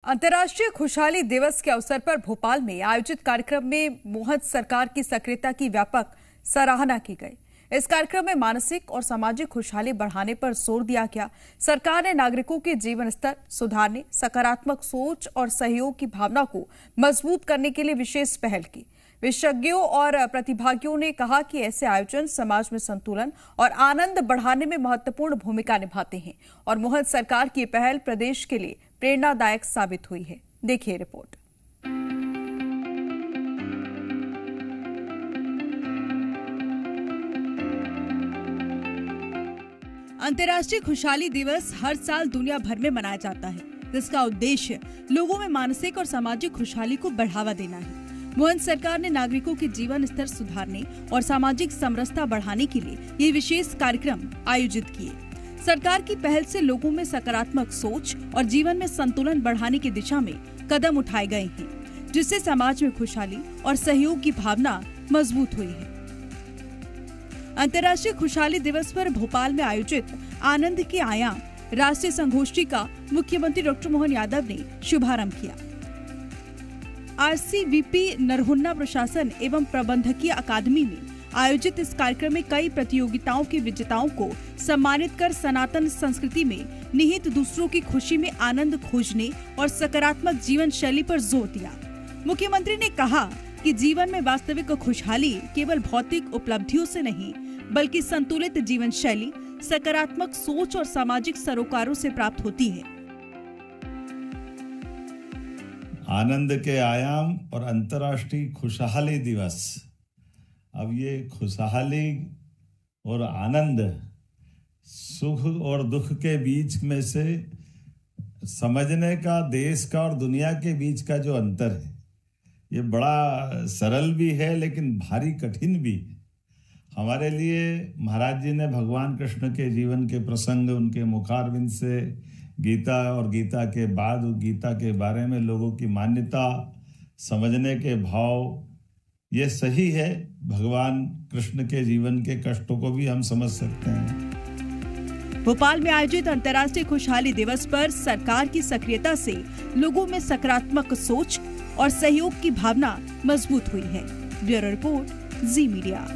अंतर्राष्ट्रीय खुशहाली दिवस के अवसर पर भोपाल में आयोजित कार्यक्रम में मोदी सरकार की सक्रियता की व्यापक सराहना की गई। इस कार्यक्रम में मानसिक और सामाजिक खुशहाली बढ़ाने पर जोर दिया गया। सरकार ने नागरिकों के जीवन स्तर सुधारने, सकारात्मक सोच और सहयोग की भावना को मजबूत करने के लिए विशेष पहल की। विशेषज्ञों और प्रतिभागियों ने कहा कि ऐसे आयोजन समाज में संतुलन और आनंद बढ़ाने में महत्वपूर्ण भूमिका निभाते हैं और मोदी सरकार की पहल प्रदेश के लिए प्रेरणादायक साबित हुई है। देखिए रिपोर्ट। अंतर्राष्ट्रीय खुशहाली दिवस हर साल दुनिया भर में मनाया जाता है, जिसका उद्देश्य लोगों में मानसिक और सामाजिक खुशहाली को बढ़ावा देना है। मोदी सरकार ने नागरिकों के जीवन स्तर सुधारने और सामाजिक समरसता बढ़ाने के लिए ये विशेष कार्यक्रम आयोजित किए। सरकार की पहल से लोगों में सकारात्मक सोच और जीवन में संतुलन बढ़ाने की दिशा में कदम उठाए गए हैं, जिससे समाज में खुशहाली और सहयोग की भावना मजबूत हुई है। अंतर्राष्ट्रीय खुशहाली दिवस पर भोपाल में आयोजित आनंद के आयाम राष्ट्रीय संगोष्ठी का मुख्यमंत्री डॉक्टर मोहन यादव ने शुभारंभ किया। RCVP नरहुन्ना प्रशासन एवं प्रबंधकीय अकादमी में आयोजित इस कार्यक्रम में कई प्रतियोगिताओं के विजेताओं को सम्मानित कर सनातन संस्कृति में निहित दूसरों की खुशी में आनंद खोजने और सकारात्मक जीवन शैली पर जोर दिया। मुख्यमंत्री ने कहा कि जीवन में वास्तविक खुशहाली केवल भौतिक उपलब्धियों से नहीं, बल्कि संतुलित जीवन शैली, सकारात्मक सोच और सामाजिक सरोकारों से प्राप्त होती है। आनंद के आयाम और अंतर्राष्ट्रीय खुशहाली दिवस। अब ये खुशहाली और आनंद सुख और दुख के बीच में से समझने का, देश का और दुनिया के बीच का जो अंतर है, ये बड़ा सरल भी है लेकिन भारी कठिन भी है। हमारे लिए महाराज जी ने भगवान कृष्ण के जीवन के प्रसंग, उनके मुखारविंद से गीता और गीता के बाद गीता के बारे में लोगों की मान्यता, समझने के भाव, ये सही है। भगवान कृष्ण के जीवन के कष्टों को भी हम समझ सकते हैं। भोपाल में आयोजित अंतर्राष्ट्रीय खुशहाली दिवस पर सरकार की सक्रियता से लोगों में सकारात्मक सोच और सहयोग की भावना मजबूत हुई है। ब्यूरो रिपोर्ट, जी मीडिया।